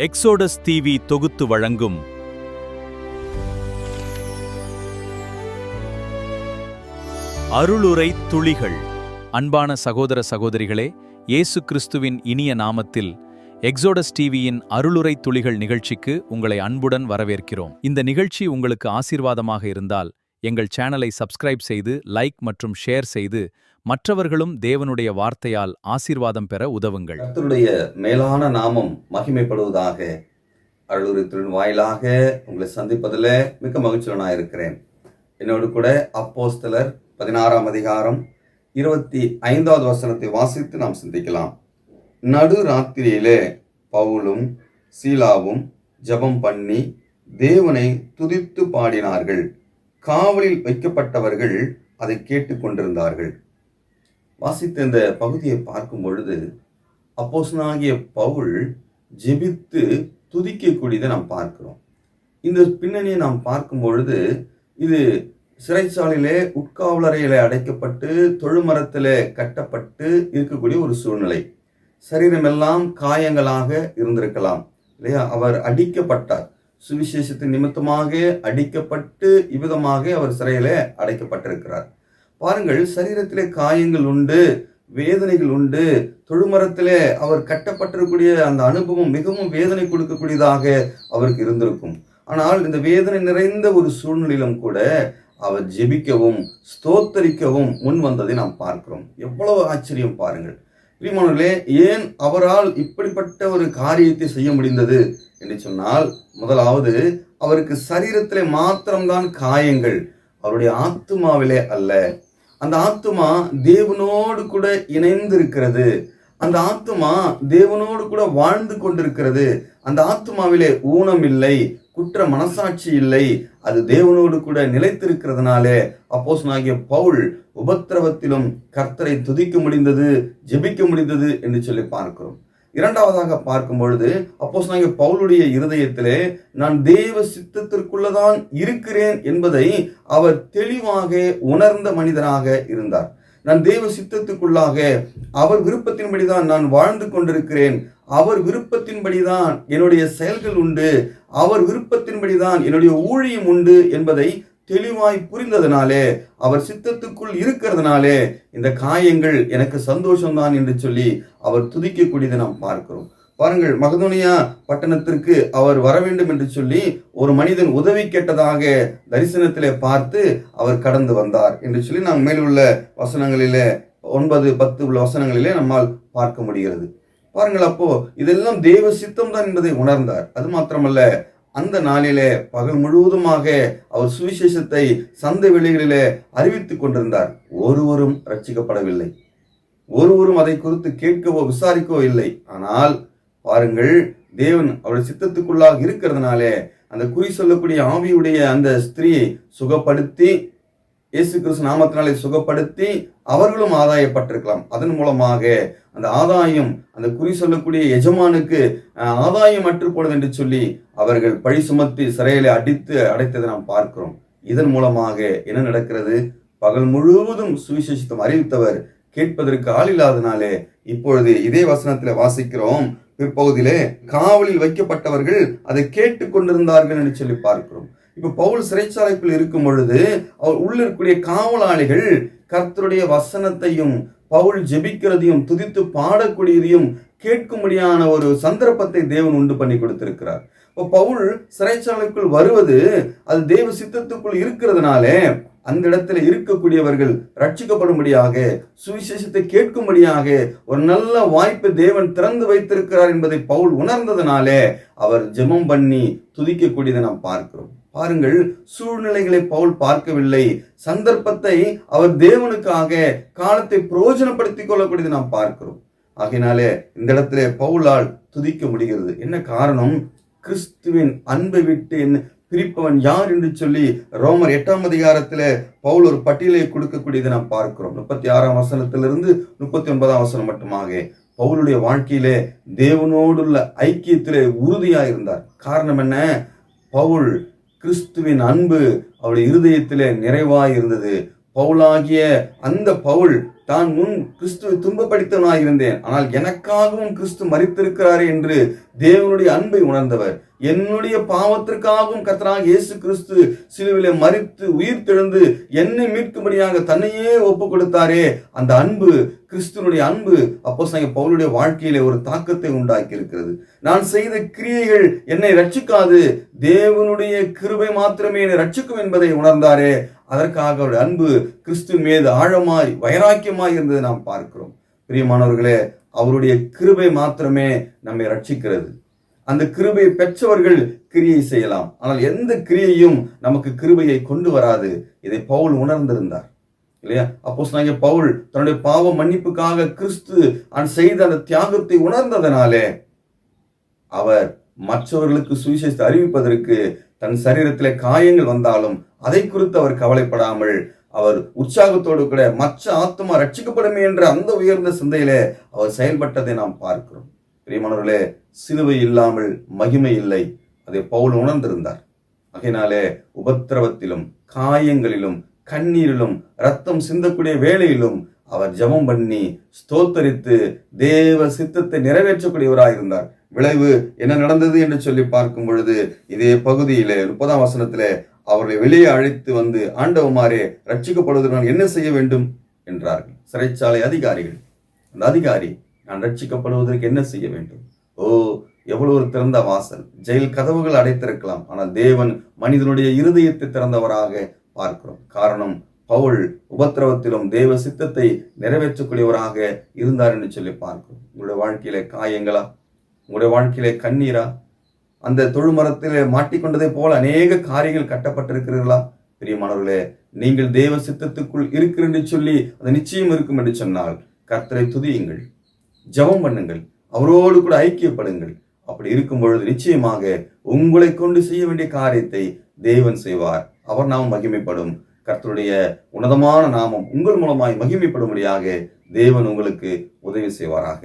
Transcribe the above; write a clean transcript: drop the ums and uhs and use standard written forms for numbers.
Exodus TV தொகுத்து வழங்கும் அருளுரை துளிகள். அன்பான சகோதர சகோதரிகளே, இயேசு கிறிஸ்துவின் இனிய நாமத்தில் எக்ஸோடஸ் டிவியின் அருளுரை துளிகள் நிகழ்ச்சிக்கு உங்களை அன்புடன் வரவேற்கிறோம். இந்த நிகழ்ச்சி உங்களுக்கு ஆசீர்வாதமாக இருந்தால் எங்கள் சேனலை சப்ஸ்கிரைப் செய்து லைக் மற்றும் ஷேர் செய்து மற்றவர்களும் தேவனுடைய வார்த்தையால் ஆசீர்வாதம் பெற உதவுங்கள். கர்த்தருடைய மேலான நாமம் மகிமைப்படுவதாக. அருளுரை துளியின் வாயிலாக உங்களை சந்திப்பதில் மிக்க மகிழ்ச்சியுடனாக இருக்கிறேன். என்னோடு கூட அப்போஸ்தலர் 16ஆம் அதிகாரம் 25வது வசனத்தை வாசித்து நாம் சிந்திக்கலாம். நடு ராத்திரியிலே பவுலும் சீலாவும் ஜெபம் பண்ணி தேவனை துதித்து பாடினார்கள். காவலில் வைக்கப்பட்டவர்கள் அதை கேட்டுக்கொண்டிருந்தார்கள். வாசித்த இந்த பகுதியை பார்க்கும் பொழுது அப்போஸ்தலனாகிய பவுல் ஜெபித்து துதிக்கக்கூடியதை நாம் பார்க்கிறோம். இந்த பின்னணியை நாம் பார்க்கும் பொழுது இது சிறைச்சாலையிலே உட்காவலறையிலே அடைக்கப்பட்டு தொழுமரத்திலே கட்டப்பட்டு இருக்கக்கூடிய ஒரு சூழ்நிலை. சரீரமெல்லாம் காயங்களாக இருந்திருக்கலாம் இல்லையா? அவர் அடிக்கப்பட்டார். சுவிசேஷத்தின் நிமித்தமாக அடிக்கப்பட்டு இவ்விதமாக அவர் சிறையிலே அடைக்கப்பட்டிருக்கிறார். பாருங்கள், சரீரத்திலே காயங்கள் உண்டு, வேதனைகள் உண்டு. தொழுமரத்திலே அவர் கட்டப்பட்டிருக்கக்கூடிய அந்த அனுபவம் மிகவும் வேதனை கொடுக்கக்கூடியதாக அவருக்கு இருந்திருக்கும். ஆனால் இந்த வேதனை நிறைந்த ஒரு சூழ்நிலையிலும் கூட அவர் ஜெபிக்கவும் ஸ்தோத்தரிக்கவும் முன் வந்ததை நாம் பார்க்கிறோம். எவ்வளவு ஆச்சரியம் பாருங்கள் பிரியமானவர்களே. ஏன் அவரால் இப்படிப்பட்ட ஒரு காரியத்தை செய்ய முடிந்தது என்று சொன்னால், முதலாவது அவருக்கு சரீரத்திலே மாத்திரம்தான் காயங்கள், அவருடைய ஆத்துமாவிலே அல்ல. அந்த ஆத்துமா தேவனோடு கூட இணைந்திருக்கிறது. அந்த ஆத்துமா தேவனோடு கூட வாழ்ந்து கொண்டிருக்கிறது. அந்த ஆத்துமாவிலே ஊனம் இல்லை, குற்ற மனசாட்சி இல்லை. அது தேவனோடு கூட நிலைத்திருக்கிறதுனாலே அப்போஸ்தலனாகிய பவுல் உபத்திரவத்திலும் கர்த்தரை துதிக்க முடிந்தது, ஜெபிக்க முடிந்தது என்று சொல்லி பார்க்கிறோம். இரண்டாவதாக பார்க்கும் பொழுது அப்போஸ்தலனாகிய பவுலுடைய இருதயத்திலே நான் தேவ சித்தத்திற்குள்ளதான் இருக்கிறேன் என்பதை அவர் தெளிவாக உணர்ந்த மனிதனாக இருந்தார். நான் தேவ சித்தத்துக்குள்ளாக அவர் விருப்பத்தின்படிதான் நான் வாழ்ந்து கொண்டிருக்கிறேன். அவர் விருப்பத்தின்படிதான் என்னுடைய செயல்கள் உண்டு, அவர் விருப்பத்தின்படிதான் என்னுடைய ஊழியம் உண்டு என்பதை தெளிவாய் புரிந்ததுனாலே, அவர் சித்தத்துக்குள் இருக்கிறதுனாலே இந்த காயங்கள் எனக்கு சந்தோஷம்தான் என்று சொல்லி அவர் துதிக்கக்கூடியதை நாம் பார்க்கிறோம். பாருங்கள், மகதோனியா பட்டணத்திற்கு அவர் வர வேண்டும் என்று சொல்லி ஒரு மனிதன் உதவி கேட்டதாக தரிசனத்திலே பார்த்து அவர் கடந்து வந்தார் என்று சொல்லி நாம் மேலுள்ள வசனங்களிலே 9-10 உள்ள வசனங்களிலே நம்மால் பார்க்க முடிகிறது. பாருங்கள், அப்போ இதெல்லாம் தேவ சித்தம் தான் என்பதை உணர்ந்தார். அது மாத்திரமல்ல, அந்த நாளிலே பகல் முழுவதுமாக அவர் சுவிசேஷத்தை சந்தை வெளிகளிலே அறிவித்துக் கொண்டிருந்தார். ஒருவரும் ரட்சிக்கப்படவில்லை. ஒருவரும் அதை குறித்து கேட்கவோ விசாரிக்கவோ இல்லை. ஆனால் பாருங்கள், தேவன் அவருடைய சித்தத்துக்குள்ளாக இருக்கிறதுனாலே அந்த குறி சொல்லக்கூடிய ஆவியுடைய அந்த ஸ்திரீயை சுகப்படுத்தி, இயேசு கிறிஸ்து நாமத்தினாலே சுகப்படுத்தி அவர்களும் ஆதாயப்பட்டிருக்கலாம். அதன் மூலமாக அந்த ஆதாயம், அந்த குறி சொல்லக்கூடிய எஜமானுக்கு ஆதாயம் அற்று போனது என்று சொல்லி அவர்கள் பழி சுமத்தி சிறையிலே அடைத்ததை நாம் பார்க்கிறோம். இதன் மூலமாக என்ன நடக்கிறது? பகல் முழுவதும் சுவிசேஷத்தை அறிவித்தவர் கேட்பதற்கு ஆள் இல்லாதனாலே இப்பொழுது இதே வசனத்தில் வாசிக்கிறோம். பிற்பகுதியிலே காவலில் வைக்கப்பட்டவர்கள் அதை கேட்டு கொண்டிருந்தார்கள் என்று சொல்லி பார்க்கிறோம். இப்ப பவுல் சிறைச்சாலைக்குள் இருக்கும் பொழுது அவர் உள்ள இருக்கக்கூடிய காவலாளிகள் கர்த்தருடைய வசனத்தையும் பவுல் ஜெபிக்கிறதையும் துதித்து பாடக்கூடியதையும் கேட்கும்படியான ஒரு சந்தர்ப்பத்தை தேவன் உண்டு பண்ணி கொடுத்திருக்கிறார். இப்போ பவுல் சிறைச்சாலைக்குள் வருவது அது தேவ சித்தத்துக்குள் இருக்கிறதுனாலே அந்த இடத்துல இருக்கக்கூடியவர்கள் ரட்சிக்கப்படும்படியாக, சுவிசேஷத்தை கேட்கும்படியாக ஒரு நல்ல வாய்ப்பை தேவன் திறந்து வைத்திருக்கிறார் என்பதை பவுல் உணர்ந்ததுனாலே அவர் ஜெபம் பண்ணி துதிக்கக்கூடியதை நாம் பார்க்கிறோம். பாருங்கள், சூழ்நிலைகளை பவுல் பார்க்கவில்லை, சந்தர்ப்பத்தை அவர் தேவனுக்காக காலத்தை பிரயோஜனப்படுத்திக் கொள்ளக்கூடியதை நாம் பார்க்கிறோம். ஆகையினாலே இந்த இடத்துல பவுலால் துதிக்க முடிகிறது. என்ன காரணம்? கிறிஸ்துவின் அன்பை விட்டு என்ன பிரிப்பவன் யார் என்று சொல்லி ரோமர் 8ஆம் அதிகாரத்தில் பவுல் ஒரு பட்டியலை கொடுக்கக்கூடியதை நாம் பார்க்கிறோம். 36ஆம் வசனத்திலிருந்து 39ஆம் வசனம் மட்டுமாக பவுலுடைய வாழ்க்கையிலே தேவனோடுள்ள ஐக்கியத்திலே உறுதியாக இருந்தார். காரணம் என்ன? பவுல் கிறிஸ்துவின் அன்பு அவருடைய இருதயத்திலே நிறைவாய் இருந்தது. பவுலாகிய அந்த பவுல் தான் முன் கிறிஸ்துவை துன்பப்படுத்தவனாய் இருந்தேன், ஆனால் எனக்காகவும் கிறிஸ்து மரித்திருக்கிறாரே என்று தேவனுடைய அன்பை உணர்ந்தவர். என்னுடைய பாவத்திற்காகவும் கர்த்தராகிய இயேசு கிறிஸ்து சிலுவிலே மரித்து உயிர்த்தெழுந்து என்னை மீட்கும்படியாக தன்னையே ஒப்பு கொடுத்தாரே, அந்த அன்பு, கிறிஸ்துவனுடைய அன்பு அப்போஸ்தலனாகிய பவுலுடைய வாழ்க்கையிலே ஒரு தாக்கத்தை உண்டாக்கி இருக்கிறது. நான் செய்த கிரியைகள் என்னை ரட்சிக்காது, தேவனுடைய கிருபை மாத்திரமே என்னை ரட்சிக்கும் என்பதை உணர்ந்தாரே, அதற்காக அவருடைய அன்பு கிறிஸ்துவின் மீது ஆழமாய் வைராக்கியமாய் இருந்ததை நாம் பார்க்கிறோம். பிரியமானவர்களே, அவருடைய கிருபை மாத்திரமே நம்மை ரட்சிக்கிறது. அந்த கிருபையை பெற்றவர்கள் கிரியை செய்யலாம், ஆனால் எந்த கிரியையும் நமக்கு கிருபையை கொண்டு வராது. இதை பவுல் உணர்ந்திருந்தார் இல்லையா? அப்போஸ்தலனாகிய பவுல் தன்னுடைய பாவ மன்னிப்புக்காக கிறிஸ்து செய்த அந்த தியாகத்தை உணர்ந்ததனாலே அவர் மற்றவர்களுக்கு சுவிசேஷத்தை அறிவிப்பதற்கு தன் சரீரத்திலே காயங்கள் வந்தாலும் அதை குறித்து அவர் கவலைப்படாமல் அவர் உற்சாகத்தோடு கூட மற்ற ஆத்மா ரட்சிக்கப்படுமே என்ற அந்த உயர்ந்த சிந்தையிலே அவர் செயல்பட்டதை நாம் பார்க்கிறோம். பிரியமானவர்களே, சிலுவை இல்லாமல் மகிமை இல்லை, அதை பவுல் உணர்ந்திருந்தார். ஆகையினாலே உபத்திரவத்திலும் காயங்களிலும் கண்ணீரிலும் ரத்தம் சிந்தக்கூடிய வேளையிலும் அவர் ஜெபம் பண்ணி ஸ்தோத்தரித்து தேவ சித்தத்தை நிறைவேற்றக்கூடியவராயிருந்தார். விளைவு என்ன நடந்தது என்று சொல்லி பார்க்கும் பொழுது இதே பகுதியிலே 30ஆம் வசனத்திலே அவர்களை வெளியே அழைத்து வந்து, ஆண்டவமாரே, ரட்சிக்கப்படுவதற்கு நான் என்ன செய்ய வேண்டும் என்றார்கள். சிறைச்சாலை அதிகாரிகள். அந்த அதிகாரி, நான் ரட்சிக்கப்படுவதற்கு என்ன செய்ய வேண்டும்? ஓ, எவ்வளவு ஒரு திறந்த வாசல்! ஜெயில் கதவுகள் அடைத்திருக்கலாம், ஆனால் தேவன் மனிதனுடைய இருதயத்தை திறந்தவராக பார்க்கிறோம். காரணம், பவுல் உபத்திரவத்திலும் தேவ சித்தத்தை நிறைவேற்றக்கூடியவராக இருந்தார் என்று சொல்லி பார்க்கிறோம். உங்களுடைய வாழ்க்கையிலே காயங்களா? உங்களுடைய வாழ்க்கையிலே கண்ணீரா? அந்த தொழுமரத்திலே மாட்டிக்கொண்டதை போல அநேக காரியங்கள் கட்டப்பட்டிருக்கிறீர்களா? பிரியமானவர்களே, நீங்கள் தேவ சித்தத்துக்குள் இருக்கிற என்று சொல்லி அது நிச்சயம் இருக்கும் என்று சொன்னால் கர்த்தரை துதியுங்கள், ஜெபம் பண்ணுங்கள், அவரோடு கூட ஐக்கியப்படுங்கள். அப்படி இருக்கும் பொழுது நிச்சயமாக உங்களை கொண்டு செய்ய வேண்டிய காரியத்தை தேவன் செய்வார். அவர் நாமம் மகிமைப்படும். கர்த்தருடைய உன்னதமான நாமம் உங்கள் மூலமாய் மகிமைப்படும்படியாக தேவன் உங்களுக்கு உதவி செய்வாராக.